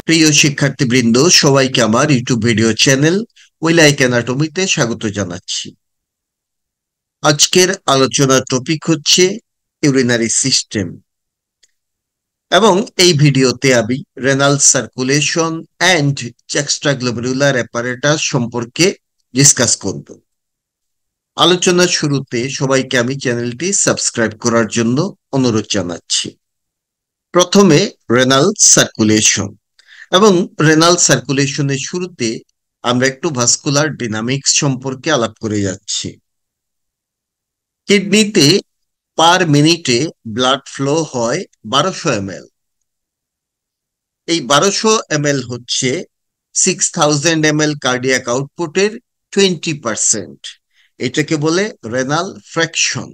প্রিয় শিক্ষার্থীবৃন্দ, সবাইকে আমার ইউটিউব ভিডিও চ্যানেল উইলাইক অ্যানাটমিতে স্বাগত জানাচ্ছি। আজকের আলোচনার টপিক হচ্ছে ইউরিনারি সিস্টেম, এবং এই ভিডিওতে আমি renal circulation and juxtaglomerular apparatus সম্পর্কে ডিসকাস করব। আলোচনার শুরুতে সবাইকে আমি চ্যানেলটি সাবস্ক্রাইব করার জন্য অনুরোধ জানাচ্ছি। প্রথমে রেনাল সার্কুলেশন, এবং রেনাল সার্কুলেশনের শুরুতে আমরা একটু ভাস্কুলার ডাইনামিক্স সম্পর্কে আলাপ করে যাচ্ছি। কিডনিতে পার মিনিটে ব্লাড ফ্লো হয় 1200 ml। এই 1200 ml হচ্ছে 6000 ml কার্ডিয়াক আউটপুটের 20%। এটাকে বলে রেনাল ফ্র্যাকশন।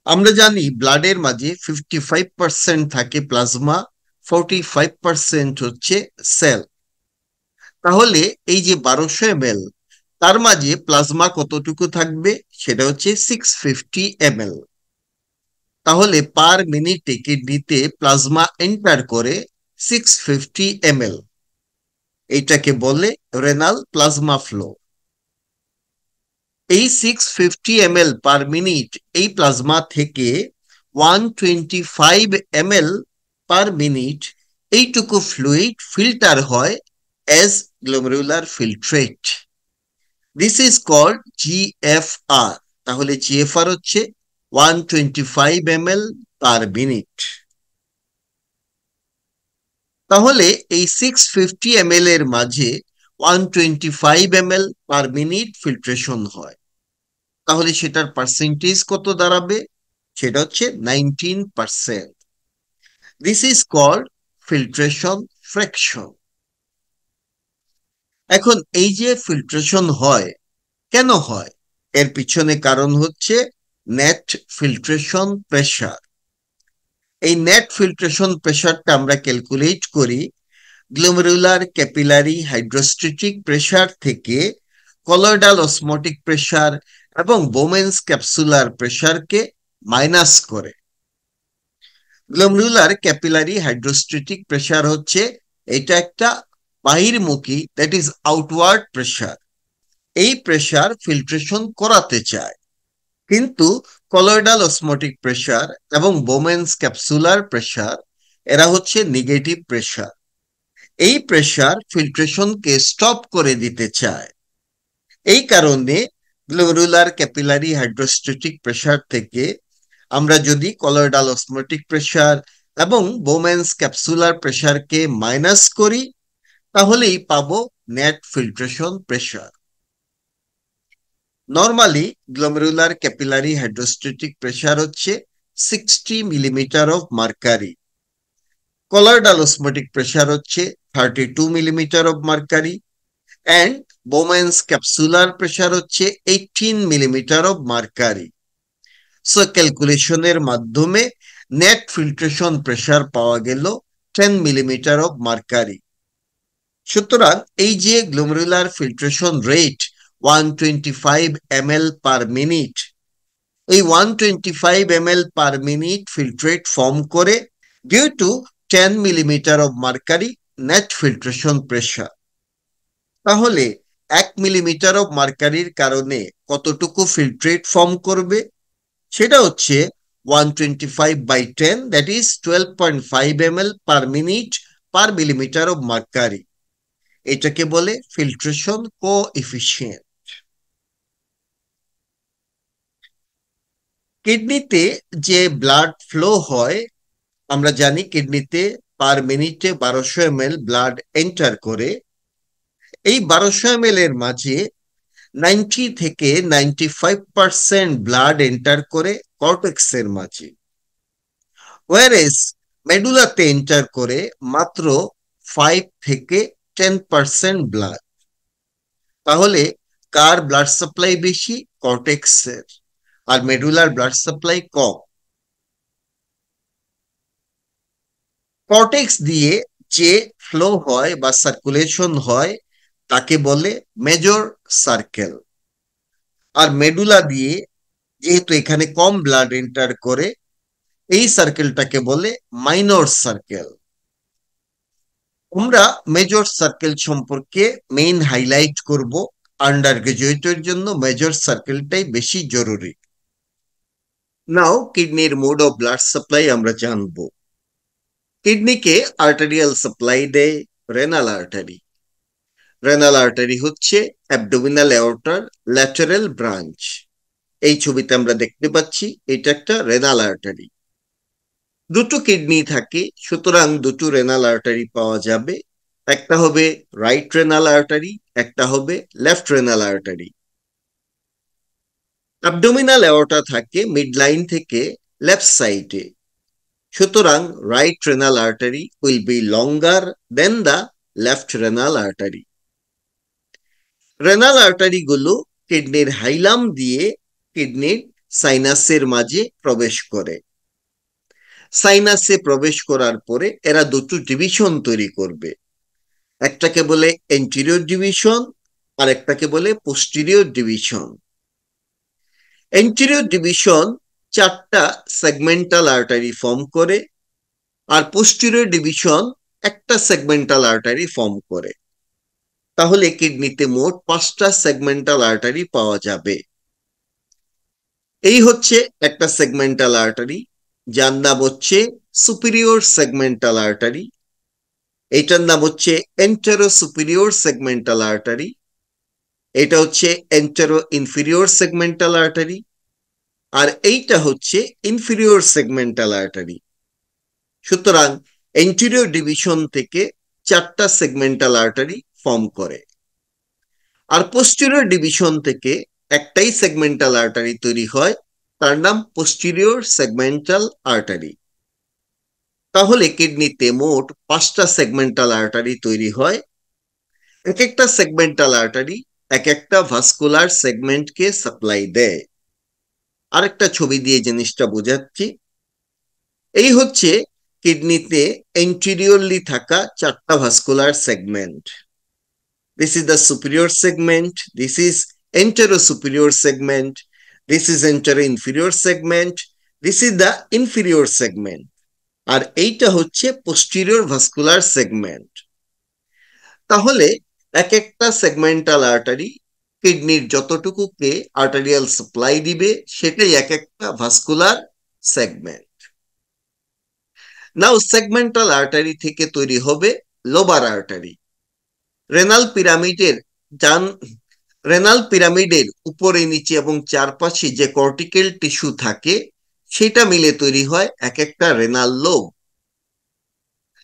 আমরা জানি ব্লাডের মাঝে 55% থাকে প্লাজমা, 45% হচ্ছে সেল। তাহলে এই যে 1200 ml, তার মাঝে প্লাজমা কতটুকু থাকবে? সেটা হচ্ছে 650 ml। তাহলে পার মিনিটে কিডনিতে প্লাজমা এন্টার করে 650 ml। এইটাকে বলে রেনাল প্লাজমা ফ্লো। এই 650 ml পার মিনিট এই প্লাজমা থেকে 125 ml পার মিনিট এইটুকু ফ্লুইড ফিল্টার হয় as glomerular filtrate. This is called GFR. তাহলে GFR হচ্ছে 125 ml পার মিনিট। তাহলে এই 650 ml এর মাঝে 125 ml পার মিনিট ফিল্ট্রেশন হয়। তাহলে সেটার পার্সেন্টেজ কত দাঁড়াবে? সেটা হচ্ছে 19%। This is called filtration fraction. এখন এই যে ফিল্ট্রেশন হয়, কেন হয়? এর পিছনে কারণ হচ্ছে নেট ফিল্ট্রেশন প্রেসার। এই নেট ফিল্ট্রেশন প্রেসারটা আমরা ক্যালকুলেট করি গ্লোমেরুলার ক্যাপিলারি হাইড্রোস্ট্যাটিক প্রেসার থেকে কলয়েডাল অসমোটিক প্রেসার এবং বোমেন্স ক্যাপসুলার প্রেসারকে মাইনাস করে। গ্লোমেরুলার ক্যাপিলারি হাইড্রোস্ট্যাটিক প্রেসার হচ্ছে এটা একটা বাহির্মুখী, দ্যাট ইজ আউটওয়ার্ড প্রেসার। এই প্রেসার ফিল্ট্রেশন করাতে চায়, কিন্তু কলয়েডাল অসমোটিক প্রেসার এবং বোমেন্স ক্যাপসুলার প্রেসার এরা হচ্ছে নেগেটিভ প্রেসার। এই প্রেসার ফিল্ট্রেশনকে স্টপ করে দিতে চায়। এই কারণে গ্লোমেরুলার ক্যাপিলারি হাইড্রোস্ট্যাটিক প্রেসার থেকে আমরা যদি কলয়েডাল অসমোটিক প্রেসার এবং বোমেন্স ক্যাপসুলার প্রেসারকে মাইনাস করি, তাহলেই পাবো net filtration pressure. Normally glomerular capillary hydrostatic pressure হচ্ছে 60 millimetre of mercury. Colloidal osmotic pressure হচ্ছে 32 millimetre of mercury, and Bowman's capsular pressure হচ্ছে 18 মিলিমিটার অফ মার্কারি। সো ক্যালকুলেশনের মাধ্যমে net filtration pressure পাওয়া গেল 10 millimetre of mercury. সুতরাং এই যে glomerular filtration rate 125 ml per minute, এই 125 ml per minute filtrate form করে due to 10 millimetre of mercury net filtration pressure. তাহলে 1 মিলিমিটার অফ মার্কারির কারণে কতটুকু ফিল্ট্রেট ফর্ম করবে? সেটা হচ্ছে 125/10, that is 12.5 ml per minute per millimetre of mercury. এটাকে বলে ফিল্ট্রেশন কোএফিসিয়েন্ট। কিডনিতে যে ব্লাড ফ্লো হয়, আমরা জানি কিডনিতে পার মিনিটে 1200 ml ব্লাড এন্টার করে। এই 1200 ml এর মাঝে 90 থেকে 95% ব্লাড এন্টার করে কর্টেক্সের মাঝে, ওয়ারেস মেডুলাতে এন্টার করে মাত্র 5 থেকে 10% ব্লাড। তাহলে কার ব্লাড সাপ্লাই বেশি? কর্টেক্সের। আর মেডুলার ব্লাড সাপ্লাই কম। কর্টেক্স দিয়ে যে ফ্লো হয় বা সার্কুলেশন হয় তাকে বলে মেজর সার্কেল। আর মেডুলা দিয়ে যেহেতু এখানে কম ব্লাড এন্টার করে, এই সার্কেলটাকে বলে মাইনর সার্কেল। আমরা মেজর সার্কেল সম্পর্কে মেইন হাইলাইট করব। আন্ডার গ্রাজুয়েটের জন্য মেজর সার্কেলটাই বেশি জরুরি। নাও কিডনির মোড অফ ব্লাড সাপ্লাই আমরা জানবো। কিডনিকে আর্টারিয়াল সাপ্লাই দেয় রেনাল আর্টারি। রেনাল আর্টারি হচ্ছে অ্যাবডোমিনাল এওর্টার ল্যাটারাল ব্রাঞ্চ। এই ছবিতে আমরা দেখতে পাচ্ছি এটা একটা রেনাল আর্টারি। দুটো কিডনি থাকে, সুতরাং দুটো রেনাল আর্টারি পাওয়া যাবে। একটা হবে রাইট রেনাল আর্টারি, একটা হবে left renal artery. Abdominal aorta থাকে মিড লাইন থেকে লেফট সাইডে, সুতরাং right renal artery will be longer than the left renal artery. Renal artery গুলো কিডনির হাইলাম দিয়ে কিডনির সাইনাসের মাঝে প্রবেশ করে। সাইনাসে প্রবেশ করার পরে এরা দুটো ডিভিশন তৈরি করবে। একটাকে বলে এন্টেরিয়র ডিভিশন আর একটাকে বলে পোস্টেরিয়র ডিভিশন। এন্টেরিয়র ডিভিশন চারটা সেগমেন্টাল আর্টারি ফর্ম করে, আর পোস্টেরিয়র ডিভিশন একটা সেগমেন্টাল আর্টারি ফর্ম করে। তাহলে কিডনিতে মোট 5টা সেগমেন্টাল আর্টারি পাওয়া যাবে। এই হচ্ছে একটা সেগমেন্টাল আর্টারি, যার নাম হচ্ছে সুপিরিয়র সেগমেন্টাল আর্টারি। এইটার নাম হচ্ছে এন্টেরো সুপিরিয়র সেগমেন্টাল আর্টারি। এটা হচ্ছে এন্টেরো ইনফিরিয়র সেগমেন্টাল আর্টারি, আর এইটা হচ্ছে ইনফিরিয়র সেগমেন্টাল আর্টারি। সুতরাং এন্টেরিয়র ডিভিশন থেকে 4টা সেগমেন্টাল আর্টারি ফর্ম করে, আর পোস্টেরিয়র ডিভিশন থেকে একটাই সেগমেন্টাল আর্টারি তৈরি হয়, তার নাম পোস্টেরিয়র সেগমেন্টাল আর্টারি। তাহলে কিডনিতে মোট 5টা সেগমেন্টাল আর্টারি তৈরি হয়। এক একটা সেগমেন্টাল আর্টারি এক একটা ভাস্কুলার সেগমেন্টকে সাপ্লাই দেয়। আরেকটা ছবি দিয়ে জিনিসটা বোঝাচ্ছি। এই হচ্ছে কিডনিতে এন্টেরিয়রলি থাকা 4টা vascular segment. This is the superior segment, this is anterosuperior segment, this is anteroinferior segment, this is the inferior segment, আর এইটা হচ্ছে posterior vascular segment। তাহলে এক একটা সেগমেন্টাল আর্টারি কিডনির যতটুকুকে আর্টারিয়াল সাপ্লাই দিবে সেটাই এক একটা ভাস্কুলার সেগমেন্ট। নাও সেগমেন্টাল আর্টারি থেকে তৈরি হবে লোবার আর্টারি। রেনাল পিরামিডের ডান রেনাল পিরামিডের উপরে নিচে এবং চারপাশে যে কর্টিক্যাল টিস্যু থাকে সেটা মিলে তৈরি হয় এক একটা রেনাল লোব।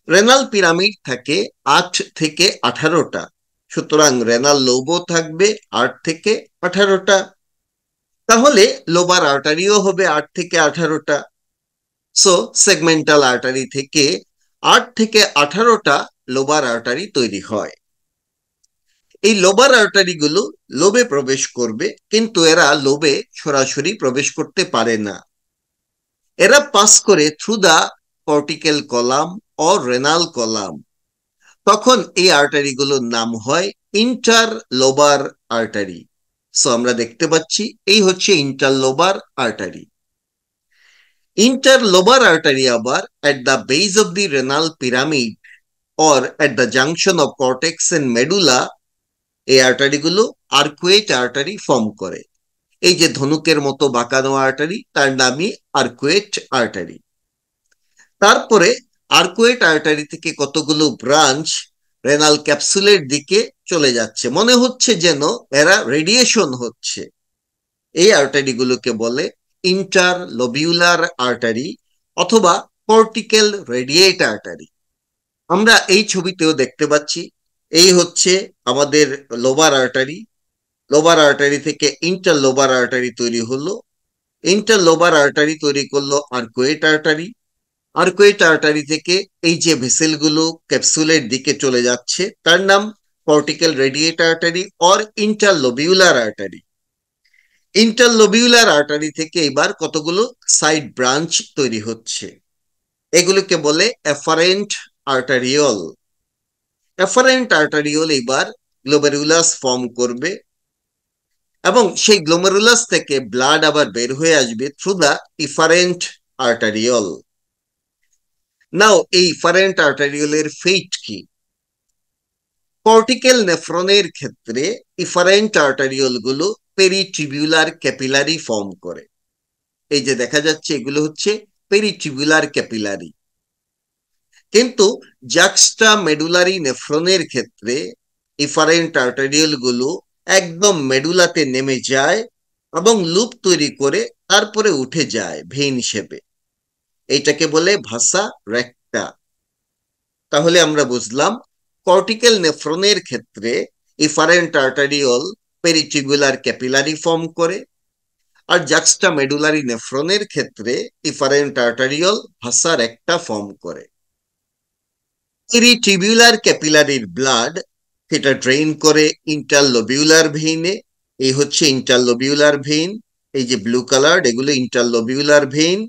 রেনাল পিরামিড থাকে 8 থেকে 18টা, সুতরাং রেনাল লোবও থাকবে 8 থেকে 18টা। তাহলে লোবার আর্টারিও হবে 8 থেকে 18টা। সো সেগমেন্টাল আর্টারি থেকে 8 থেকে 18টা লোবার আর্টারি তৈরি হয়। এই লোবার আর্টারি গুলো লোবে প্রবেশ করবে, কিন্তু এরা লোবে সরাসরি প্রবেশ করতে পারে না। এরা পাস করে through the cortical column or renal column. তখন এই আর্টারি গুলোর নাম হয় ইন্টারলোবার আর্টারি। সো আমরা দেখতে পাচ্ছি এই হচ্ছে ইন্টারলোবার আর্টারি। ইন্টারলোবার আর্টারি আবার at the base of the renal pyramid or at the junction of cortex and medulla, এই আর্টারি গুলো আর্কুয়েট আর্টারি ফর্ম করে। এই যে ধনুকের মতো বাঁকানো আর্টারি, তার নামই আর্কুয়েট আর্টারি। তারপরে আর্কুয়েট আর্টারি থেকে কতগুলো ব্রাঞ্চ রেনাল ক্যাপসুলের দিকে চলে যাচ্ছে, মনে হচ্ছে যেন এরা রেডিয়েশন হচ্ছে। এই আর্টারি গুলোকে বলে ইন্টারলোবিউলার আর্টারি অথবা কর্টিক্যাল রেডিয়েট আর্টারি। আমরা এই ছবিতেও দেখতে পাচ্ছি এই হচ্ছে আমাদের লোবার আর্টারি। লোবার আর্টারি থেকে ইন্টারলোবার আর্টারি তৈরি হলো। ইন্টারলোবার আর্টারি তৈরি করলো আর্কুয়েট আর্টারি। আর্কুয়েট আর্টারি থেকে এই যে ভেসেলগুলো ক্যাপসুলের দিকে চলে যাচ্ছে তার নাম cortical radiate artery or interlobular artery. Interlobular artery থেকে এবার কতগুলো সাইড ব্রাঞ্চ তৈরি হচ্ছে, এগুলোকে বলে এফারেন্ট আর্টারিওল। এফারেন্ট আর্টারিওল এবার গ্লোমেরুলাস ফর্ম করবে, এবং সেই গ্লোমেরুলাস থেকে ব্লাড আবার বের হয়ে আসবে থ্রু দা ইফারেন্ট আর্টারিওল। নাও এই ইফারেন্ট আর্টারিওলের ফেট কি? কর্টিক্যাল নেফ্রনের ক্ষেত্রে ইফারেন্ট আর্টারিওল গুলো পেরিটিবিউলার ক্যাপিলারি ফর্ম করে। এই যে দেখা যাচ্ছে এগুলো হচ্ছে পেরিটিবিউলার ক্যাপিলারি। কিন্তু জাক্সটা মেডুলারি নেফ্রনের ক্ষেত্রে ইফারেন্ট আর্টারিওল গুলো একদম মেডুলাতে নেমে যায় এবং লুপ তৈরি করে তারপরে উঠে যায় ভেইন শেপে। এইটাকে বলে ভাসা রেক্টা। তাহলে আমরা বুঝলাম কর্টিক্যাল নেফ্রনের ক্ষেত্রে ইফারেন্ট আর্টারিওল পেরিটিবিউলার ক্যাপিলারি ফর্ম করে, আর জাক্সটা মেডুলারি নেফ্রনের ক্ষেত্রে ইফারেন্ট আর্টারিওল ভাসা রেক্টা ফর্ম করে। পেরিটিবিউলার ক্যাপিলারির ব্লাড সেটা ড্রেইন করে ইন্টারলোবিউলার ভেইনে। এই হচ্ছে ইন্টারলোবিউলার ভেইন। এই যে ব্লু কালার, এগুলো ইন্টারলোবিউলার ভেইন।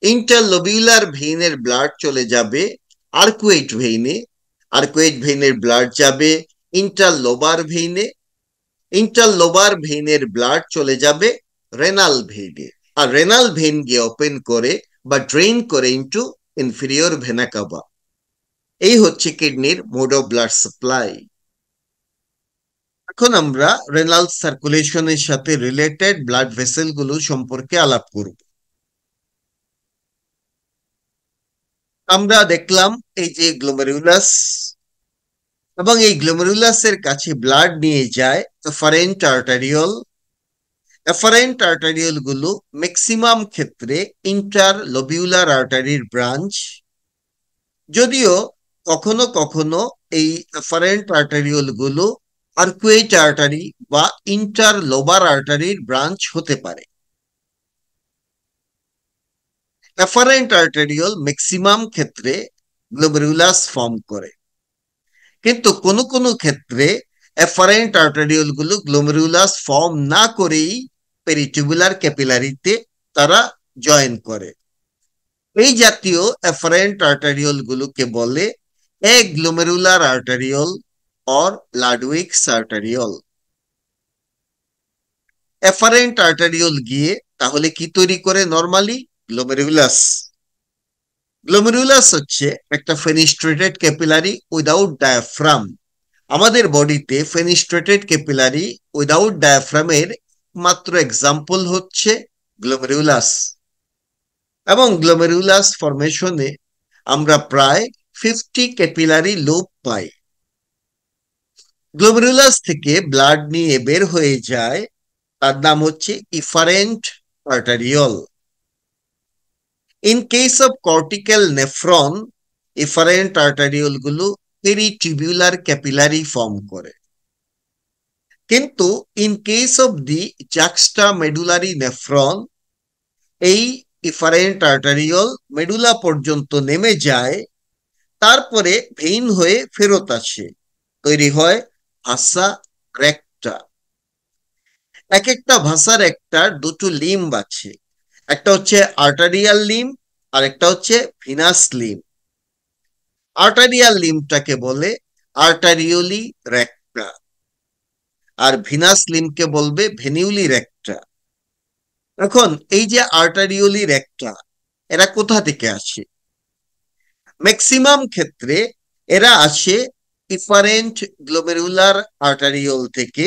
ইন্টারলোবিউলার ভেইনের ব্লাড চলে যাবে আর্কুয়েট ভেইনে। আর্কুয়েট ভেইনের ব্লাড যাবে ইন্টারলোবার ভেইনে। ইন্টারলোবার ভেইনের ব্লাড চলে যাবে রেনাল ভেইনে। আর রেনাল ভেইন গিয়ে ওপেন করে বা ড্রেইন করে ইনটু ইনফিরিয়র ভেনা কাভা। এই হচ্ছে কিডনির মোড অফ ব্লাড সাপ্লাই। এখন আমরা রেনাল সার্কুলেশনের সাথে রিলেটেড ব্লাড ভেসেল গুলো সম্পর্কে আলাপ করব। আমরা দেখলাম এই যে গ্লোমেরুলাস, এবং এই গ্লোমেরুলাসের কাছে ব্লাড নিয়ে যায় এফারেন্ট আর্টারিওল। এফারেন্ট আর্টারিওল গুলো ম্যাক্সিমাম ক্ষেত্রে ইন্টারলোবিউলার আর্টারির ব্রাঞ্চ, যদিও কখনো কখনো এই এফারেন্ট আর্টারিওল গুলো আর্কুয়েট আর্টারি বা ইন্টারলোবার আর্টারির ব্রাঞ্চ হতে পারে। এফারেন্ট আর্টারিওল ম্যাক্সিমাম ক্ষেত্রে গ্লোমেরুলাস ফর্ম করে, কিন্তু কোনো কোনো ক্ষেত্রে এফারেন্ট আর্টারিওল গুলো গ্লোমেরুলাস ফর্ম না করেই পেরিটিবুলার ক্যাপিলারিতে তারা জয়েন করে। এই জাতীয় এফারেন্ট আর্টারিওল গুলোকে বলে এগ্লোমেরুলার arteriole or লাডউইকস arteriole. Afferent arteriole গিয়ে তাহলে কি তৈরি করে নরমালি? গ্লোমেরুলাস। গ্লোমেরুলাস হচ্ছে একটা ফেনিস্ট্রেটেড ক্যাপিলারি উইদাউট ডায়াফ্রাম। আমাদের বডিতে ফেনিস্ট্রেটেড ক্যাপিলারি উইদাউট ডায়াফ্রামের মাত্র এক্সাম্পল হচ্ছে গ্লোমেরুলাস। এবং গ্লোমেরুলাস ফরমেশনে আমরা প্রায় 50 ক্যাপিলারি লুপ পাই। গ্লোমেরুলাস থেকে ব্লাড নিয়ে বের হয়ে যায়, তার নাম হচ্ছে efferent arteriole. In case of cortical nephron, efferent arteriole গুলো পেরিটিবিউলার ক্যাপিলারি ফর্ম করে। কিন্তু in case of the juxtamedullary nephron, এই ইফারেন্ট আর্টারিওল মেডুলা পর্যন্ত নেমে যায়, তারপরে ভেইন হয়ে ফেরত আসে, তৈরি হয় ভাসা রেক্টা। এক একটা ভাসা রেক্টার দুটো লিম্ব আছে, একটা হচ্ছে আর্টারিয়াল লিম্ব আর একটা হচ্ছে ভিনাস লিম্ব। আর্টারিয়াল লিম্বটাকে বলে আর্টারিওলি রেক্টা, আর ভিনাস লিম্বকে বলবে ভেনিউলি রেক্টা। এখন এই যে আর্টারিওলি রেক্টা, এরা কোথা থেকে আসে? ম্যাক্সিমাম ক্ষেত্রে এরা আসে ইফারেন্ট গ্লোমেরুলার আর্টারিওল থেকে,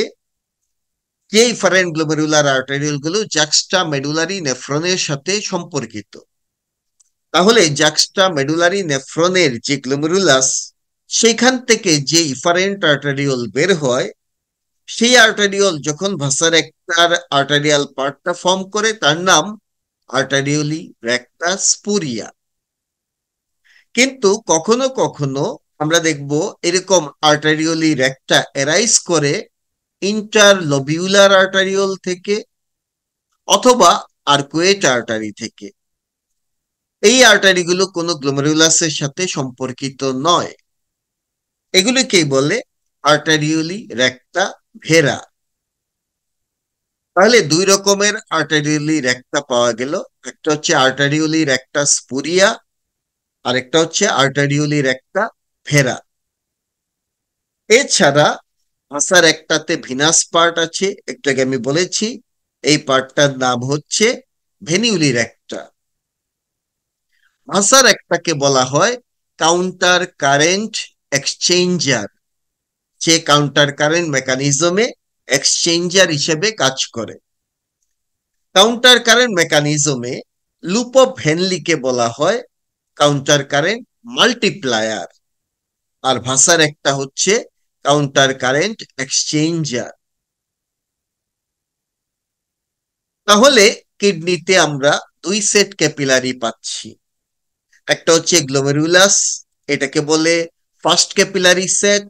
যে ইফারেন্ট গ্লোমেরুলার আর্টারিওল গুলো জাক্সটা মেডুলারি নেফ্রনের সাথে সম্পর্কিত। তাহলে জাক্সটা মেডুলারি নেফ্রনের যে গ্লোমেরুলাস, সেখান থেকে যে ইফারেন্ট আর্টারিওল বের হয়, সেই আর্টারিওল যখন ভাসার একটার আর্টারিয়াল পার্টটা ফর্ম করে, তার নাম আর্টারিওলি রেক্টা স্পুরিয়া। কিন্তু কখনো কখনো আমরা দেখব এরকম আর্টারিওলি রেক্টা এরাইজ করে ইন্টারলোবিউলার আর্টারিওল থেকে অথবা আর্কুয়েট আর্টারি থেকে। এই আর্টারিগুলো কোনো গ্লোমেরুলাসের সাথে সম্পর্কিত নয়। এগুলিকেই বলে আর্টারিওলি রেক্টা ভেরা। তাহলে দুই রকমের আর্টারিওলি রেক্টা পাওয়া গেল, একটা হচ্ছে আর্টারিওলি রেক্টা স্পুরিয়া আর একটা হচ্ছে আর্টারিওলি রেক্টা ভেরা। এছাড়া ভাসার একটাতে ভিনাস পার্ট আছে, একটাকে আমি বলেছি, এই পার্টটার নাম হচ্ছে ভেনিউলি রেক্টা। ভাসার একটাকে বলা হয় কাউন্টার কারেন্ট এক্সচেঞ্জার। যে কাউন্টার কারেন্ট মেকানিজমে এক্সচেঞ্জার হিসেবে কাজ করে। কাউন্টার কারেন্ট মেকানিজমে লুপ অফ হেনলিকে বলা হয় কাউন্টার কারেন্ট মাল্টিপ্লায়ার, আর ভাষার একটা হচ্ছে কাউন্টার কারেন্ট এক্সচেঞ্জার। তাহলে কিডনিতে আমরা দুই সেট ক্যাপিলারি পাচ্ছি, একটা হচ্ছে গ্লোমেরুলাস, এটাকে বলে ফার্স্ট ক্যাপিলারি সেট,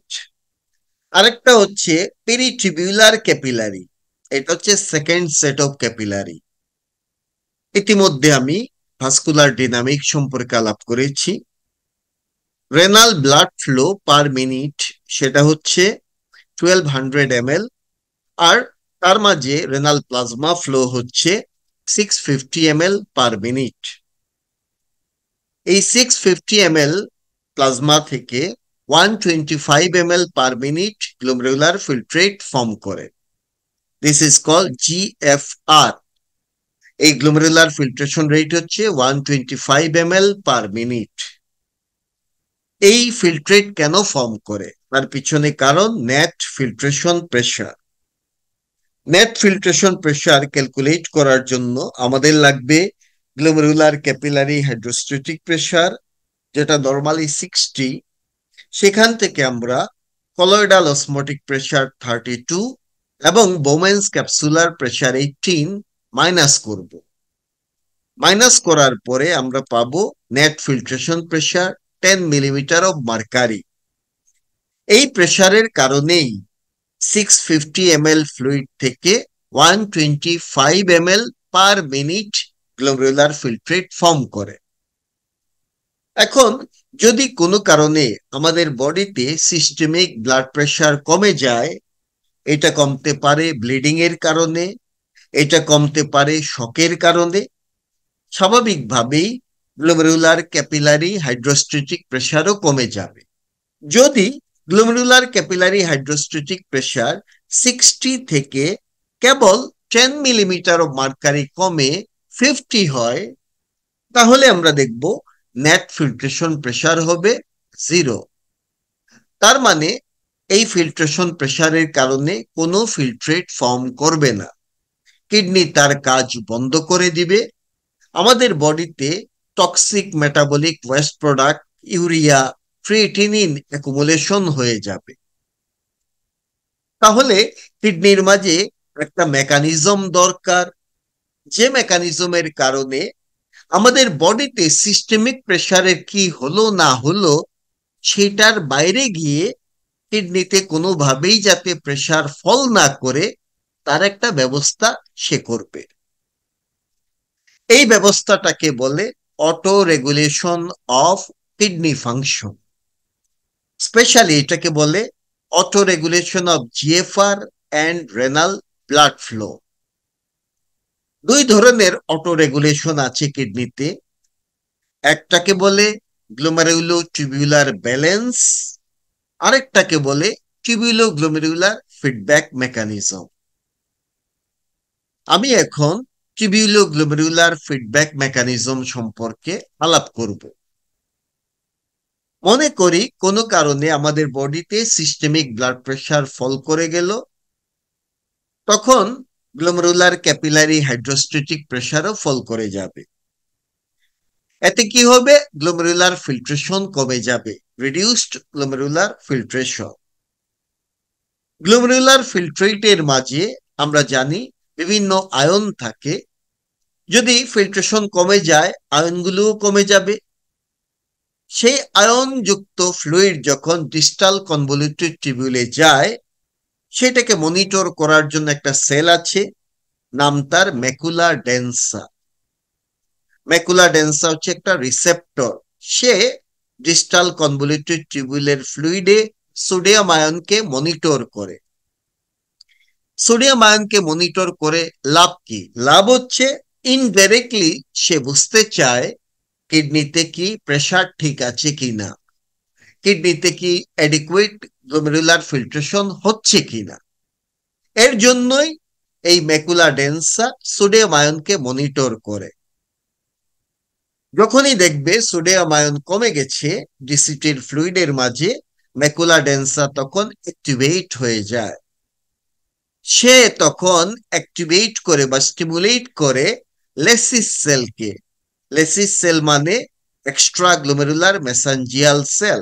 আরেকটা হচ্ছে পেরিটিবিউলার ক্যাপিলারি, এটা হচ্ছে সেকেন্ড সেট অফ ক্যাপিলারি। ইতিমধ্যে আমি ভাস্কুলার ডাইনামিক সম্পর্কে আলাপ করেছি। Renal blood flow per minute সেটা হচ্ছে 1200 ml, আর তার মাঝে রেনাল প্লাজমা ফ্লো হচ্ছে 650 ml পার মিনিট। এই 650 ml প্লাজমা থেকে 125 ml per minute glomerular filtrate form করে। This is called GFR। এই গ্লোমেরুলার ফিল্ট্রেশন রেট হচ্ছে 125 ml পার মিনিট। এই ফিল্ট্রেট কেন ফর্ম করে, তার পিছনে কারণ net filtration pressure. Net filtration pressure calculate করার জন্য আমাদের লাগবে গ্লোমেরুলার ক্যাপিলারি হাইড্রোস্ট্যাটিক প্রেসার, যেটা নরমালি 60, সেখান থেকে আমরা কলয়েডাল অসমোটিক প্রেসার 32 এবং বোমেন্স ক্যাপসুলার প্রেসার 18 মাইনাস করব। মাইনাস করার পরে আমরা পাবো net filtration pressure 10 millimetre of mercury. এই প্রেসারের কারণেই 650 ml ফ্লুইড থেকে 125 ml per minute glomerular filtrate form করে। এখন যদি কোনো কারণে আমাদের বডিতে সিস্টেমিক ব্লাড প্রেসার কমে যায়, এটা কমতে পারে ব্লিডিং এর কারণে, এটা কমতে পারে শকের কারণে, স্বাভাবিকভাবেই গ্লোমেরুলার ক্যাপিলারি হাইড্রোস্ট্যাটিক প্রেসারও কমে যাবে। যদি গ্লোমেরুলার ক্যাপিলারি হাইড্রোস্ট্যাটিক প্রেসার 60 থেকে কেবল 10 মিলিমিটার অফ মার্কারি কমে 50 হয়, তাহলে আমরা দেখব নেট ফিল্ট্রেশন প্রেসার হবে 0। তার মানে এই ফিল্ট্রেশন প্রেসারের কারণে কোনো ফিল্ট্রেট ফর্ম করবে না, কিডনি তার কাজ বন্ধ করে দিবে, আমাদের বডিতে toxic metabolic waste product urea creatinine accumulation হয়ে যাবে। তাহলে কিডনির মাঝে একটা মেকানিজম দরকার, যে মেকানিজমের কারণে আমাদের বডিতে সিস্টেমিক প্রেসারের কি হলো না হলো সেটার বাইরে গিয়ে কিডনিতে কোনোভাবেই যাতে প্রেসার ফল না করে তার একটা ব্যবস্থা সে করবে। এই ব্যবস্থাটাকে বলে auto regulation of kidney function. Specially এটাকে বলে auto regulation of GFR and renal blood flow. দুই ধরনের অটো রেগুলেশন আছে কিডনিতে, একটাকে বলে গ্লোমেরুলো টিউবুলার ব্যালেন্স, আরেকটাকে বলে টিউবুলো গ্লোমেরুলার ফিডব্যাক মেকানিজম। আমি এখন টিউবুলো গ্লোমেরুলার ফিডব্যাক মেকানিজম সম্পর্কে আলাপ করব। মনে করি কোনো কারণে আমাদের বডিতে সিস্টেমিক ব্লাড প্রেসার ফল করে গেল, তখন গ্লোমেরুলার ক্যাপিলারি হাইড্রোস্ট্যাটিক প্রেসারও ফল করে যাবে। এতে কি হবে, গ্লোমেরুলার ফিল্ট্রেশন কমে যাবে, রিডিউসড গ্লোমেরুলার ফিল্ট্রেশন। গ্লোমেরুলার ফিল্ট্রেটের মাঝে আমরা জানি বিভিন্ন আয়ন থাকে, যদি ফিল্ট্রেশন কমে যায় আয়নগুলোও কমে যাবে। সেই আয়ন যুক্ত ফ্লুইড যখন ডিস্টাল কনভলিউটেড টিউবুলে যায়, সেটাকে মনিটর করার জন্য একটা সেল আছে, নাম তার ম্যাকুলা ডেন্সা। ম্যাকুলা ডেন্সা হচ্ছে একটা রিসেপ্টর, সে ডিস্টাল কনভলিউটেড টিউবুলের ফ্লুইডে সোডিয়াম আয়নকে মনিটর করে। সোডিয়াম আয়নকে মনিটর করে লাভ কি? লাভ হচ্ছে ইনডাইরেক্টলি সে বুঝতে চায় কিডনিতে কি প্রেসার ঠিক আছে কিনা, কিডনিতে কি অ্যাডিকুয়েট গ্লোমেরুলার ফিল্ট্রেশন হচ্ছে কিনা। এর জন্যই এই ম্যাকুলা ডেন্সা সোডিয়াম আয়নকে মনিটর করে। যখনই দেখবে সোডিয়াম আয়ন কমে গেছে ডিসিটির ফ্লুইডের মাঝে, ম্যাকুলা ডেন্সা তখন অ্যাক্টিভেট হয়ে যায়। সে তখন অ্যাক্টিভেট করে বা স্টিমুলেট করে লেসিস সেলকে। লেসিস সেল মানে এক্সট্রা গ্লোমেরুলার মেসেঞ্জিয়াল সেল।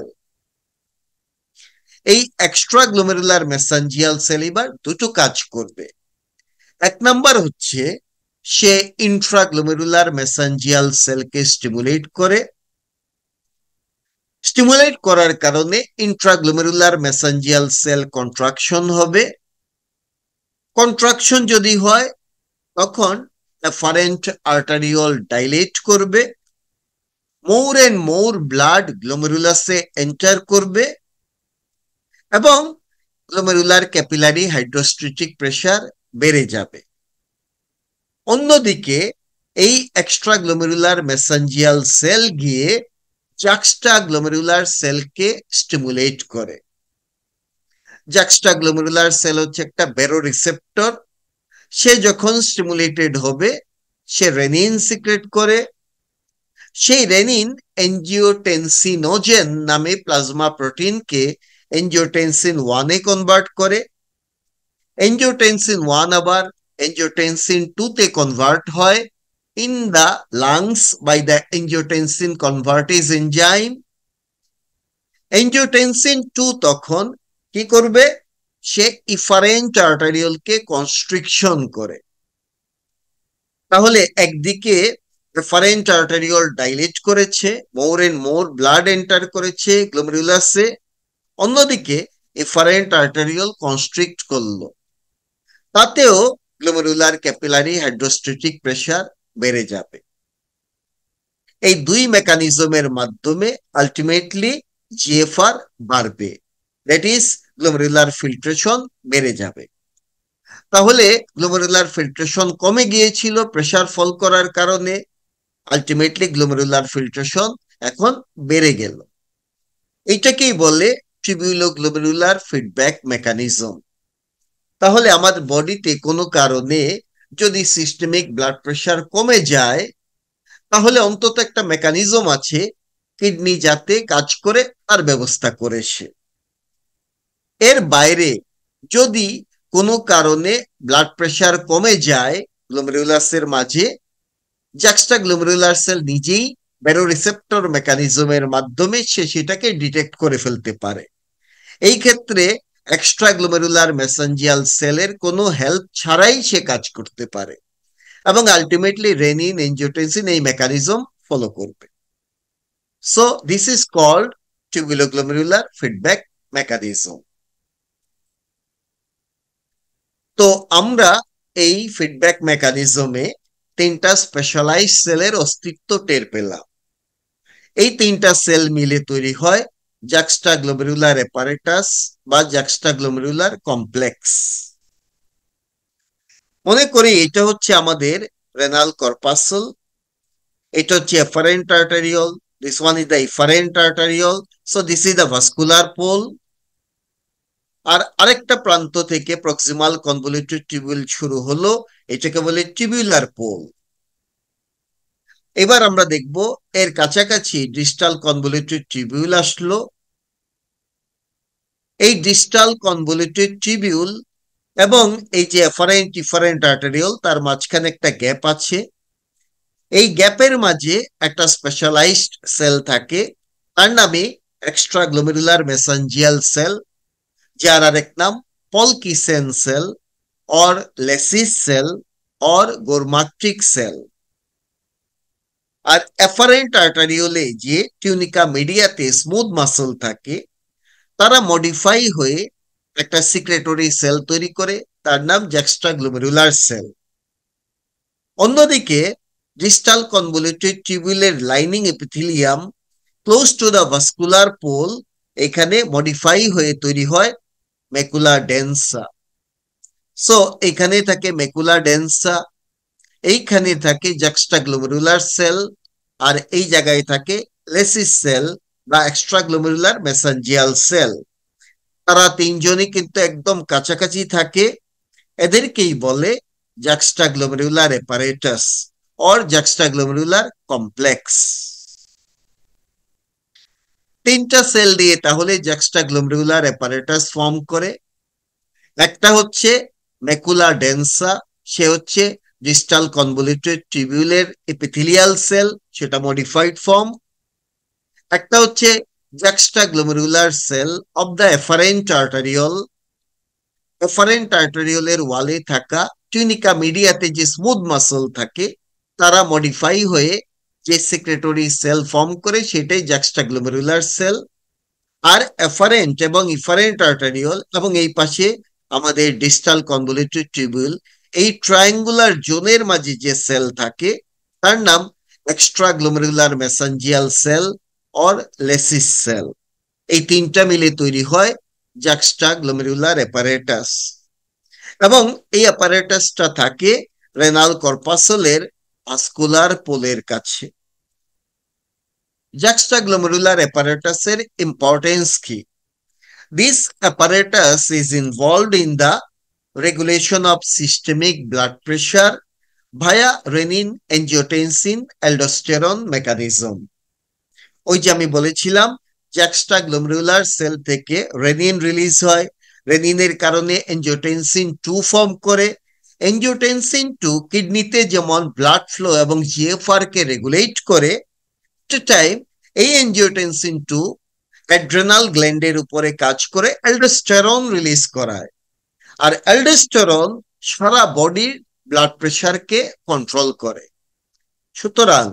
এই এক্সট্রা গ্লোমেরুলার মেসেঞ্জিয়াল সেল এবার দুটো কাজ করবে। এক নাম্বার হচ্ছে সে ইন্ট্রাগ্লোমেরুলার মেসেঞ্জিয়াল সেলকে স্টিমুলেট করে। স্টিমুলেট করার কারণে ইন্ট্রাগ্লোমেরুলার মেসেঞ্জিয়াল সেল কন্ট্রাকশন হবে। কন্ট্রাকশন যদি হয় তখন এফারেন্ট আর্টারিওল ডাইলেট করবে, মোর এন্ড মোর ব্লাড গ্লোমেরুলাসে এন্টার করবে এবং গ্লোমেরুলার ক্যাপিলারি হাইড্রোস্ট্যাটিক প্রেসার বেড়ে যাবে। অন্যদিকে এই এক্সট্রা গ্লোমেরুলার মেসেঞ্জিয়াল সেল গিয়ে জাক্সটাগ্লোমেরুলার সেলকে স্টিমুলেট করে। জাক্সটাগ্লোমেরুলার সেল হচ্ছে একটা ব্যারো রিসেপ্টর। সে যখন স্টিমুলেটেড হবে সে রেনিন সিক্রেট করে। সেই রেনিন এনজিওটেনসিনোজেন নামে প্লাজমা প্রোটিনকে এনজিওটেনসিন 1 এ কনভার্ট করে। এনজিওটেনসিন 1 আবার এনজিওটেনসিন 2 তে কনভার্ট হয় in the lungs by the angiotensin convertase enzyme. Angiotensin 2 তখন কি করবে? সে ইফারেন্ট আর্টারিওলকে কনস্ট্রিকশন করে। তাহলে একদিকে এফারেন্ট আর্টারিওল ডাইলেট করেছে, more and more blood enter করেছে গ্লোমেরুলাসে, অন্যদিকে এফারেন্ট আর্টারিওল কনস্ট্রিক্ট করলো, তাতেও গ্লোমেরুলার ক্যাপিলারি হাইড্রোস্ট্যাটিক প্রেসার বেড়ে যাবে। এই দুই মেকানিজমের মাধ্যমে আলটিমেটলি জিএফআর বাড়বে, দ্যাট ইজ গ্লোমেরুলার ফিল্ট্রেশন বেড়ে যাবে। তাহলে গ্লোমেরুলার ফিল্ট্রেশন কমে গিয়েছিল প্রেসার ফল করার কারণে, আলটিমেটলি গ্লোমেরুলার ফিল্ট্রেশন এখন বেড়ে গেল। এইটাকেই বলে টিবিউলোগ্লোমেরুলার ফিডব্যাক মেকানিজম। তাহলে আমাদের বডিতে কোনো কারণে যদি সিস্টেমিক ব্লাড প্রেসার কমে যায়, তাহলে অন্তত একটা মেকানিজম আছে কিডনি যাতে কাজ করে তার ব্যবস্থা করে সে। এর বাইরে যদি কোনো কারণে ব্লাড প্রেসার কমে যায় গ্লোমেরুলাসের মাঝে, জাক্সটাগ্লোমেরুলার সেল নিজেই ব্যারোরিসেপ্টর মেকানিজমের মাধ্যমে সে সেটাকে ডিটেক্ট করে ফেলতে পারে। এই ক্ষেত্রে এক্সট্রা গ্লোমেরুলার মেসেঞ্জিয়াল সেলের কোনো হেল্প ছাড়াই সে কাজ করতে পারে এবং আলটিমেটলি রেনিন এনজিওটেনসিন এই মেকানিজম ফলো করবে। So this is called tubuloglomerular feedback mechanism. তো আমরা এই ফিডব্যাক মেকানিজমে তিনটা স্পেশালাইজ সেলের অস্তিত্ব টের পেলাম। এই তিনটা সেল মিলে তৈরি হয় জাক্সটাগ্লোমেরুলার অ্যাপারেটাস বা জাক্সটাগ্লোমেরুলার কমপ্লেক্স। মনে করি এটা হচ্ছে আমাদের রেনাল কর্পাসল, এটা হচ্ছে afferent arteriole, this one is the efferent arteriole, so this is the vascular pole. আর আরেকটা প্রান্ত থেকে প্রক্সিমাল কনভলিউটেড টিবিউল শুরু হলো, এটাকে বলে টিবিউলার পোল। এবার আমরা দেখব এর কাছাকাছি ডিস্টাল কনভলিউটেড টিবিউল আসলো। এই ডিস্টাল কনভলিউটেড টিবিউল এবং এই যে এফারেন্ট ইফারেন্ট আর্টারিওল তার মাঝখানে একটা গ্যাপ আছে। এই গ্যাপের মাঝে একটা স্পেশালাইজড সেল থাকে, তার নামে এক্সট্রা গ্লোমেরুলার মেসেঞ্জিয়াল সেল, যার আরেক নাম polkissen cell or lacis cell or Goormaghtigh cell. আর এফারেন্ট আর্টারিওলে যে টিউনিকা মিডিয়াতে স্মুথ মাসল থাকে, তারা মডিফাই হয়ে একটা সিক্রেটরি সেল তৈরি করে, তার নাম জাক্সটাগ্লোমেরুলার সেল। অন্যদিকে ডিস্টাল কনভলিউটেড টিবিউলের lining epithelium close to the vascular pole, এখানে মডিফাই হয়ে তৈরি হয় ম্যাকুলা ডেন্সা। সো এখানে থাকে ম্যাকুলা ডেন্সা, এইখানে থাকে জাক্সটাগ্লোমেরুলার সেল, আর এই জায়গায় থাকে লেসিস সেল বা এক্সট্রাগ্লোমেরুলার মেসেঞ্জিয়াল সেল। তারা তিনজনই কিন্তু একদম কাছাকাছি থাকে। এদেরকেই বলে জাক্সটাগ্লোমেরুলার অ্যাপারেটাস অর জাক্সটাগ্লোমেরুলার কমপ্লেক্স। তিনটা সেল দিয়ে তাহলে juxtaglomerular apparatus ফর্ম করে। একটা হচ্ছে ম্যাকুলা ডেন্সা, সে হচ্ছে ডিস্টাল কনভলিউটেড টিবিউলের এপিথেলিয়াল সেল, সেটা মডিফাইড ফর্ম। একটা হচ্ছে juxtaglomerular cell of the afferent arteriole. Afferent আর্টারিওলের ওয়ালে থাকা টিউনিকা মিডিয়াতে যে স্মুথ মাসল থাকে তারা মডিফাই হয়ে যে সেক্রেটরি সেল ফর্ম করে সেটাই juxtaglomerular সেল। আর এফারেন্ট এবং ইফারেন্ট আর্টারিওল এবং এই পাশে আমাদের ডিস্টাল কনভলিউটেড টিবিউল, এই ট্রায়াঙ্গুলার জোনের মাঝে যে সেল থাকে তার নাম এক্সট্রাগ্লোমেরুলার mesangial sell or lacis sell. এই তিনটা মিলে তৈরি হয় juxtaglomerular apparatus। এবং এই অ্যাপারেটাসটা থাকে রেনাল কর্পাসলের ভাস্কুলার পোলের কাছে। juxtaglomerular apparatus এর ইম্পর্টেন্স কি? This apparatus is involved in the regulation of systemic blood pressure via renin, angiotensin, aldosterone mechanism. ওই যে আমি বলেছিলাম juxtaglomerular সেল থেকে রেনিন রিলিজ হয়, রেনিনের কারণে এনজিওটেনসিন 2 ফর্ম করে। এনজিওটেনসিন 2 কিডনিতে যেমন ব্লাড ফ্লো এবং জিএফআর কে রেগুলেট করে, টাইম এই এনজিওটেনসিন 2 অ্যাড্রেনাল গ্ল্যান্ডের উপরে কাজ করে অ্যালডোস্টেরন রিলিজ করায়। আর অ্যালডোস্টেরন সারা বডির ব্লাড প্রেশারকে কন্ট্রোল করে। সুতরাং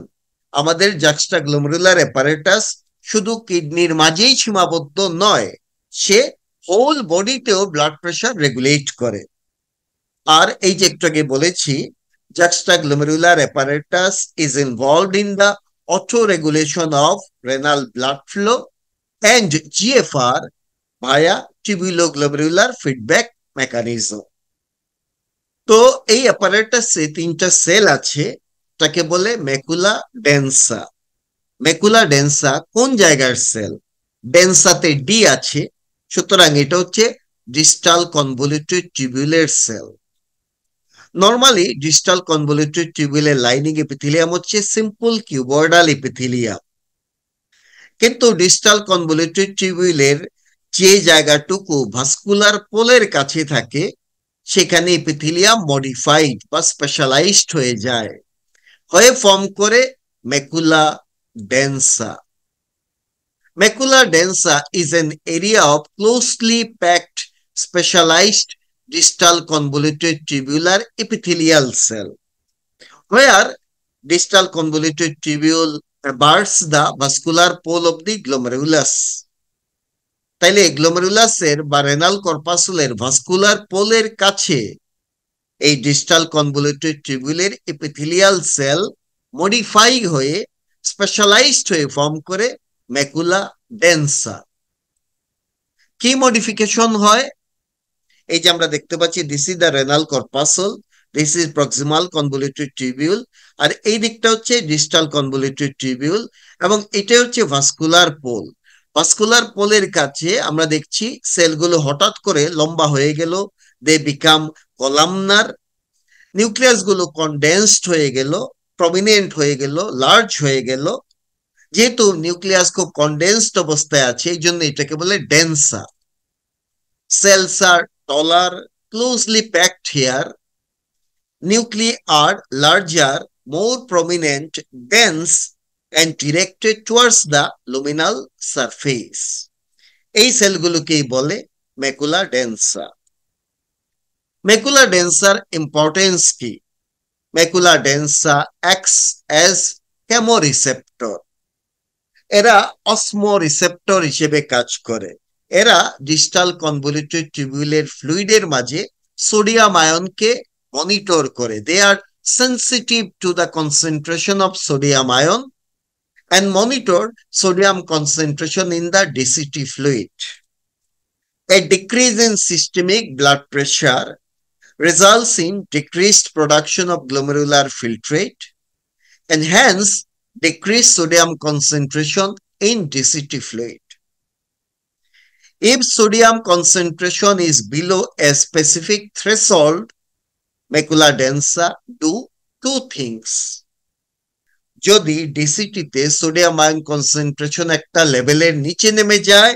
আমাদের juxtaglomerular apparatus শুধু কিডনির মাঝেই সীমাবদ্ধ নয়, সে হোল বডিতেও ব্লাড প্রেশার রেগুলেট করে। আর এই যে একটু আগে বলেছি juxtaglomerular apparatus is involved in the auto regulation of renal blood flow and GFR via tubuloglomerular feedback mechanism. তো এই অ্যাপারেটাসে তিনটা সেল আছে, তাকে বলে ম্যাকুলা ডেন্সা। ম্যাকুলা ডেন্সা কোন জায়গার সেল? ডেন্সাতে ডি আছে, সুতরাং এটা হচ্ছে ডিস্টাল কনভলিউটেড টিবিউলের সেল। নর্মালি ডিস্টাল কনভলিউটেড টিবিউলের লাইনিং এপিথেলিয়াম হচ্ছে সিম্পল কিউবয়েডাল এপিথেলিয়াম, কিন্তু ডিস্টাল কনভলিউটেড টিবিউলের যে জায়গাটুকু ভাস্কুলার পোলের কাছে থাকে সেখানে এপিথেলিয়াম মডিফাইড বা স্পেশালাইজড হয়ে যায়, হয়ে ফর্ম করে macula densa. Macula densa is an area of closely packed specialized distal convoluted tubular epithelial cell where distal convoluted tubule abuts the vascular pole of the glomerulus. তাইলে গ্লোমেরুলাসের বা renal কর্পাসুলের vascular পোলের কাছে এই distal convoluted টিবিউলের epithelial cell modify হয়ে specialised হয়ে form করে macula densa. কি মডিফিকেশন হয়? এই যে আমরা দেখতে পাচ্ছি this is the renal corpuscle, this is proximal convoluted tubule, আর এই দিকটা হচ্ছে ডিস্টাল কনভলিউটেড টিবিউল, এবং এটা হচ্ছে ভাস্কুলার পোল। ভাস্কুলার পোলের কাছে আমরা দেখছি সেলগুলো হঠাৎ করে লম্বা হয়ে গেল, দে বিকাম কলামনার, নিউক্লিয়াস গুলো কনডেন্সড হয়ে গেল, প্রমিনেন্ট হয়ে গেল, লার্জ হয়ে গেল। যেহেতু নিউক্লিয়াস খুব কনডেন্সড অবস্থায় আছে এই জন্য এটাকে বলে densa. Cells are taller, closely packed here, nuclei are larger, more prominent, dense and directed towards the luminal surface. এই সেলগুলোকেই বলে ম্যাকুলা ডেন্সা। ম্যাকুলা ডেন্সার ইম্পর্টেন্স কি? Macula densa acts as chemoreceptor. এরা অসমো রিসেপ্টর হিসেবে কাজ করে। এরা ডিস্টাল কনভলিউটেড টিবিউলের ফ্লুইডের মাঝে সোডিয়াম আয়নকে মনিটর করে। They are sensitive to the concentration of sodium ion and monitor sodium concentration in the DCT fluid. A decrease in systemic blood pressure results in decreased production of glomerular filtrate and hence decreased sodium concentration in DCT fluid. If sodium concentration is below a specific threshold, macula densa do two things. যদি ডিসিটিতে sodium ion concentration একটা লেভেলের নিচে নেমে যায়,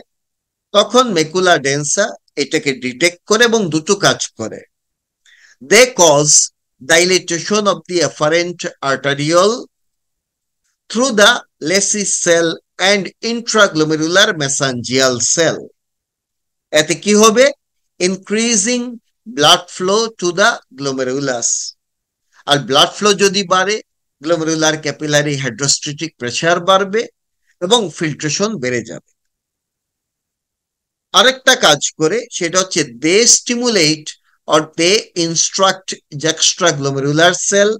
তখন macula ডেন্সা এটাকে detect করে এবং দুটো কাজ করে। দে cause dilatation of the afferent arteriole through the Lacey cell and intraglomerular mesangial cell. এতে কি হবে? Increasing blood flow to the glomerulus. আর ব্লাড ফ্লো যদি বাড়ে, গ্লোমেরুলার ক্যাপিলারি হাইড্রোস্ট্যাটিক প্রেসার বাড়বে এবং ফিল্ট্রেশন বেড়ে যাবে। আরেকটা কাজ করে, সেটা হচ্ছে they stimulate or they instruct juxtaglomerular cell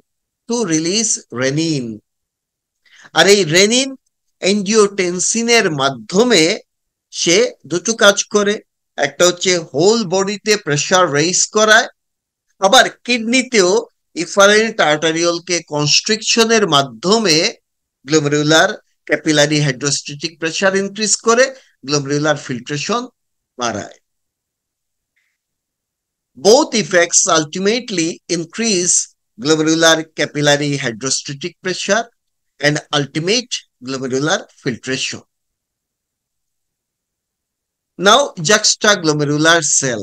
to release renin. আর এই রেনিন এনজিওটেনসিনের মাধ্যমে সে দুটো কাজ করে। একটা হচ্ছে হোল বডিতে প্রেসার রেইজ করায়, আবার কিডনিতেও ইফারেন্ট আর্টারিওলকে কনস্ট্রিকশনের মাধ্যমে glomerular capillary hydrostatic pressure increase করে গ্লোমেরুলার ফিল্ট্রেশন বাড়ায়। Both effects ultimately increase glomerular capillary hydrostatic pressure and ultimate glomerular filtration. Now, juxtaglomerular cell.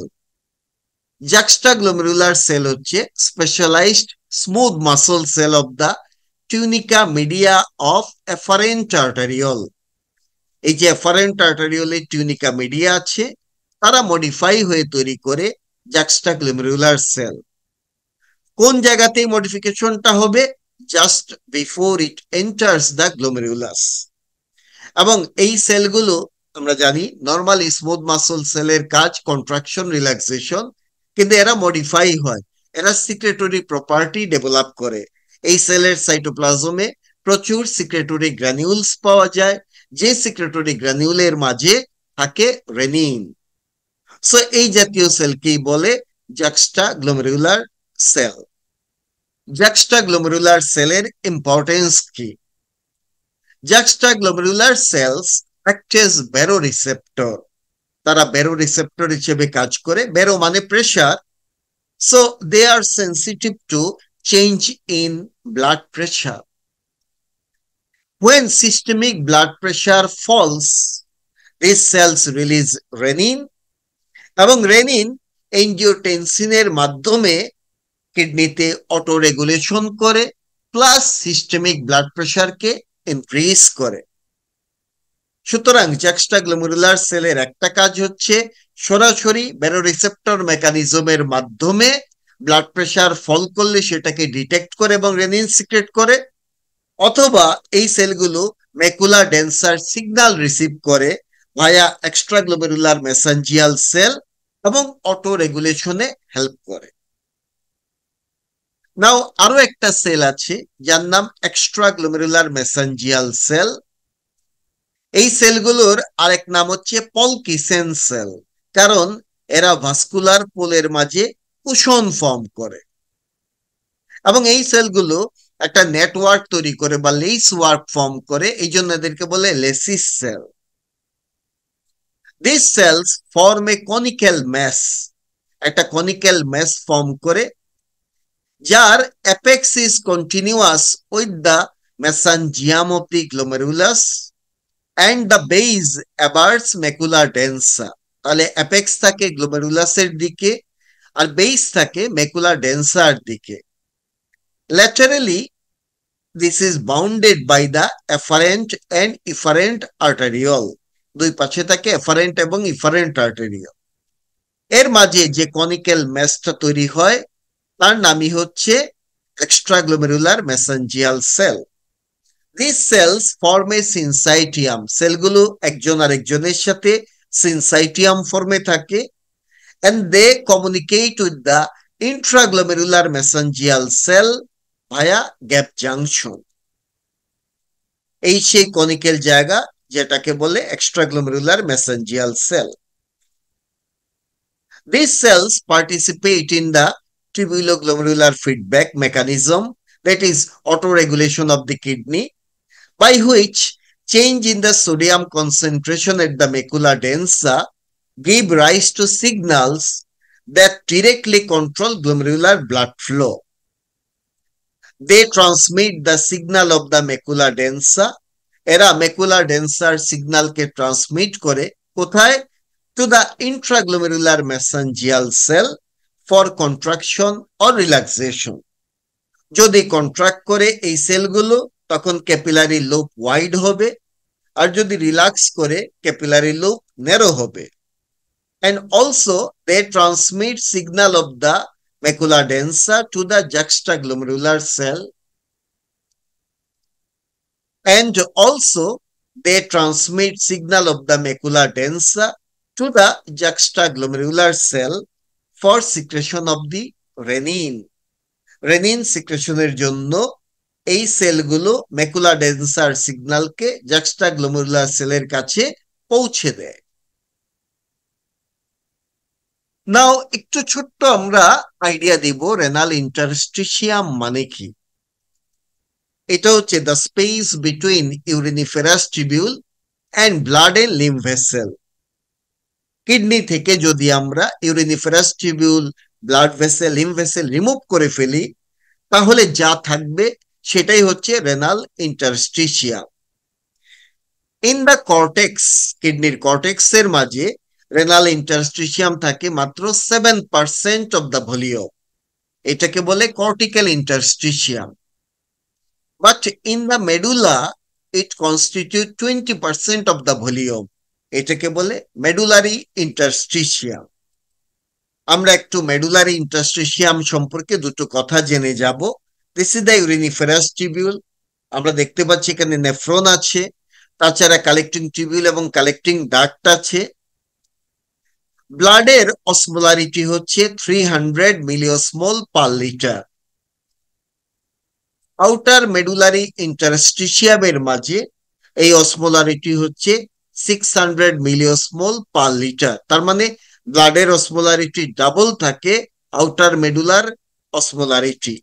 Juxtaglomerular cell হচ্ছে specialized smooth muscle cell of the tunica media of afferent arteriole. এই যে afferent arteriole tunica media আছে, তারা modify হয়ে তৈরি করে juxtaglomerular cell. কোন জায়গাতেই মডিফিকেশনটা হবে? Just before it enters the glomerulus. এবং এই সেলগুলো আমরা জানি নর্মালি স্মুথ মাসল সেলের কাজ কন্ট্রাকশন, রিল্যাক্সেশন, কিন্তু এরা মডিফাই হয়, এরা সিক্রেটরি প্রপার্টি ডেভেলপ করে। এই সেলের সাইটোপ্লাজমে প্রচুর সিক্রেটরি গ্র্যানিউলস পাওয়া যায়, যে সিক্রেটরি গ্র্যানিউলের মাঝে থাকে রেনিন। সো এই জাতীয় সেলকেই বলে juxtaglomerular সেল। juxtaglomerular সেলের ইম্পর্টেন্স কি? juxtaglomerular cells act as baroreceptor. তারা baroreceptor হিসেবে কাজ করে। ব্যারো মানে pressure, so they are sensitive to change in blood pressure. When systemic blood pressure falls, these cells release renin, এবং রেনিন এনজিওটেনসিনের মাধ্যমে কিডনিতে অটো রেগুলেশন করে, প্লাস সিস্টেমিক ব্লাড প্রেসারকে ইনক্রিজ করে। সুতরাং juxtaglomerular সেলের একটা কাজ হচ্ছে সরাসরি ব্যারোরিসেপ্টর মেকানিজমের মাধ্যমে ব্লাড প্রেসার ফল করলে সেটাকে ডিটেক্ট করে এবং রেনিন সিক্রেট করে, অথবা এই সেলগুলো মেকুলা ডেন্সার সিগন্যাল রিসিভ করে ভায়া এক্সট্রাগ্লোমেরুলার মেসেঞ্জিয়াল সেল এবং অটো রেগুলেশনে হেল্প করে। নাও আরো একটা সেল আছে যার নাম এক্সট্রাগ্লোমেরুলার মেসেঞ্জিয়াল সেল। এই সেলগুলোর আরেক নাম হচ্ছে পলকিসেন সেল, কারণ এরা ভাস্কুলার পোলের মাঝে কুশন ফর্ম করে এবং এই সেলগুলো একটা নেটওয়ার্ক তৈরি করে বা লেস ওয়ার্ক ফর্ম করে, এই জন্য এদেরকে বলে lacis cell. These cells form a conical mass, একটা conical mass ফর্ম করে, যার apex is continuous with the mesangium of the glomerulus and the base abuts macula densa. তাহলে অ্যাপেক্স থাকে গ্লোমেরুলাসের দিকে আর বেস থাকে ম্যাকুলা ডেন্সার দিকে। Laterally, this is bounded by the afferent and efferent arteriole. দুই পাশে থাকে এফারেন্ট এবং ইফারেন্ট আর্টেরিয়ল। এর মাঝে যে কনিক্যাল ম্যাসটা তৈরি হয় তার নামই হচ্ছে extraglomerular mesangial cell. These cells form a syncytium. সেলগুলো একজন আরেকজনের সাথে syncytium ফর্মে থাকে and they communicate with the intraglomerular mesangial cell via gap junction. এই সেই কনিক্যাল জায়গা যেটাকে বলে extraglomerular mesangial cell. These cells participate in the tubuloglomerular feedback mechanism, that is autoregulation of the kidney, by which change in the sodium concentration at the macula densa give rise to signals that directly control glomerular blood flow. They transmit the signal of the macula densa, এরা macula ডেন্সার সিগন্যালকে transmit করে কোথায়? To the intraglomerular mesangial cell for contraction or relaxation. যদি contract করে এই সেলগুলো তখন ক্যাপিলারি লুপ ওয়াইড হবে, আর যদি রিল্যাক্স করে ক্যাপিলারি লুপ ন্যারো হবে। And also they transmit signal of the macula densa to the juxtaglomerular cell, and also they transmit signal of the macula densa to the juxtaglomerular cell for secretion of the renin. Renin secretionের জন্য এই সেলগুলো macula ডেন্সার সিগন্যালকে জাক্সটাগ্লোমেরুলার সেলের কাছে পৌঁছে দেয়। নাও একটু ছোট্ট আমরা আইডিয়া দিব রেনাল ইন্টারস্টিশিয়াম মানে কি। এটা হচ্ছে the space between uriniferous tubule and blood and lymph vessel. Kidney থেকে যদি আমরা uriniferous tubule, blood vessel, lymph vessel remove করে ফেলি, তাহলে যা থাকবে সেটাই হচ্ছে renal interstitium. In the cortex, কিডনির কর্টেক্সের মাঝে রেনাল ইন্টারস্টিশিয়াম থাকে মাত্র 7% অফ দ্য ভলিউম, এটাকে বলে cortical interstitium. But in the medulla it constitute 20% of the volume, এটাকে বলে মেডুলারি ইন্টারস্টিশিয়াম। আমরা একটু মেডুলারি ইন্টারস্টিশিয়াম সম্পর্কে দুটো কথা জেনে যাব। দিস ইজ দ্য ইউরিনিফেরাস টিবিউল, আমরা দেখতে পাচ্ছি এখানে নেফ্রন আছে, তাছাড়া কালেক্টিং টিবিউল এবং কালেক্টিং ডাক্ট আছে। ব্লাডের অসমোলারিটি হচ্ছে 300 মিলিওসমোল পার লিটার। আউটার মেডুলারি ইন্টারস্টিশিয়ামের মাঝে এই অসমোলারিটি হচ্ছে 600 মিলিওসমোল পার লিটার। তার মানে ব্লাডের অসমোলারিটি ডাবল থাকে আউটার মেডুলার অসমোলারিটি।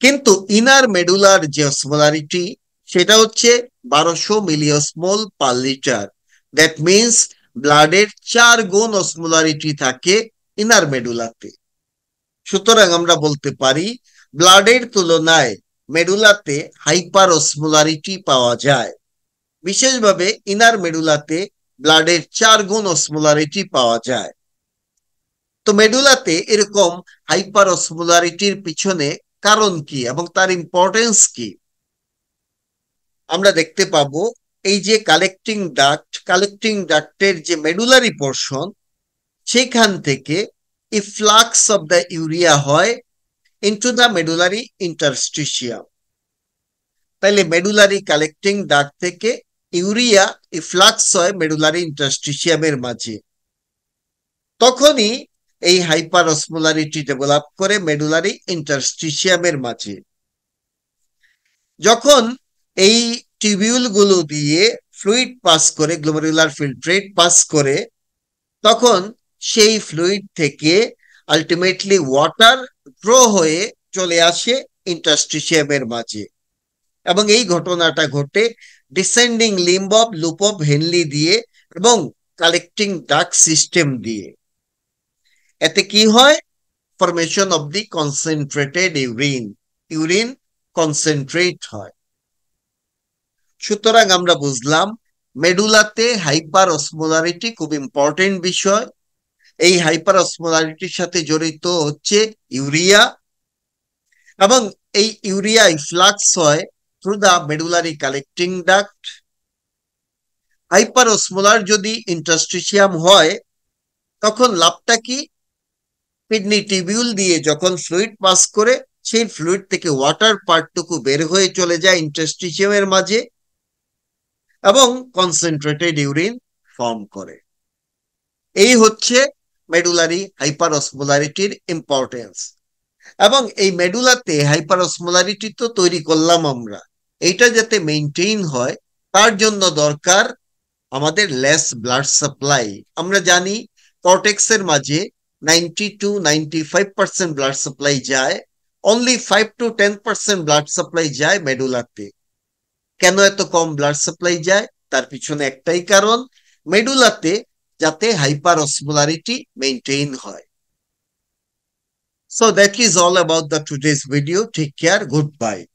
কিন্তু ইনার মেডুলার যে অসমোলারিটি সেটা হচ্ছে 1200 মিলিওসমোল পার লিটার। দ্যাট মিনস ব্লাডের 4 গুণ অসমোলারিটি থাকে ইনার মেডুলাতে। সুতরাং আমরা বলতে পারি ব্লাডের তুলনায় মেডুলাতে হাইপার অসমোলারিটি পাওয়া যায়, বিশেষভাবে ইনার মেডুলাতে ব্লাডের 4 গুণ অসমোলারিটি পাওয়া যায়। তো মেডুলাতে এরকম হাইপার অসমোলারিটির পিছনে কারণ কি এবং তার ইম্পর্টেন্স কি? আমরা দেখতে পাবো এই যে কালেক্টিং ডাক্টের যে মেডুলারি পোর্শন, সেখান থেকে ইফ্লাক্স অফ দ্য ইউরিয়া হয় ইনটু দ্য মেডুলারি ইন্টারস্টিশিয়াম। তাইলে মেডুলারি কালেক্টিং ডাক্ট থেকে ইউরিয়া ইফ্লাক্স হয় মেডুলারি ইন্টারস্টিশিয়ামের মাঝে। তখনই এই হাইপার অসমোলারিটি ডেভেলপ করে মেডুলারি ইন্টারস্টিশিয়ামের মাঝে। যখন এই টিবিউল গুলো দিয়ে ফ্লুইড পাস করে, গ্লোমেরুলার ফিল্ট্রেট পাস করে, তখন সেই ফ্লুইড থেকে আলটিমেটলি ওয়াটার ড্র হয়ে চলে আসে ইন্টারস্টিশিয়ামের মাঝে। এবং এই ঘটনাটা ঘটে descending limb of loop of Henle দিয়ে এবং কালেক্টিং ডাক্ট সিস্টেম দিয়ে। এতে কি হয়? Formation of the concentrated urine concentrate হয়। সুতরাং আমরা বুঝলাম মেডুলাতে হাইপার অসমোলারিটি খুব ইম্পর্টেন্ট বিষয়। এই হাইপার অসমোলারিটির সাথে জড়িত হচ্ছে ইউরিয়া, এবং এই ইউরিয়া ইফ্লাক্স হয় through the medullary collecting duct. Hyperosmolar যদি ইন্টারস্টিশিয়াম হয় তখন লাভটা কি? কিডনি টিবিউল দিয়ে যখন ফ্লুইড পাস করে, সেই ফ্লুইড থেকে ওয়াটার পার্টটুকু বের হয়ে চলে যায় ইন্টারস্টিশিয়ামের মাঝে এবং কনসেন্ট্রেটেড ইউরিন ফর্ম করে। এই হচ্ছে মেডুলারি হাইপার অসমোলারিটির ইম্পর্টেন্স। এবং এই মেডুলাতে হাইপার অসমোলারিটি তো তৈরি করলাম আমরা, এইটা যাতে মেইনটেইন হয় তার জন্য দরকার আমাদের লেস ব্লাড সাপ্লাই। আমরা জানি কর্টেক্সের মাঝে 90 to 95% ব্লাড সাপ্লাই যায়, অনলি 5 to 10% ব্লাড সাপ্লাই যায় মেডুলাতে। কেন এত কম ব্লাড সাপ্লাই যায়? তার পিছনে একটাই কারণ, মেডুলাতে যাতে হাইপার অসমোলারিটি মেইনটেইন হয়। So that is all about the today's video. Take care. Goodbye.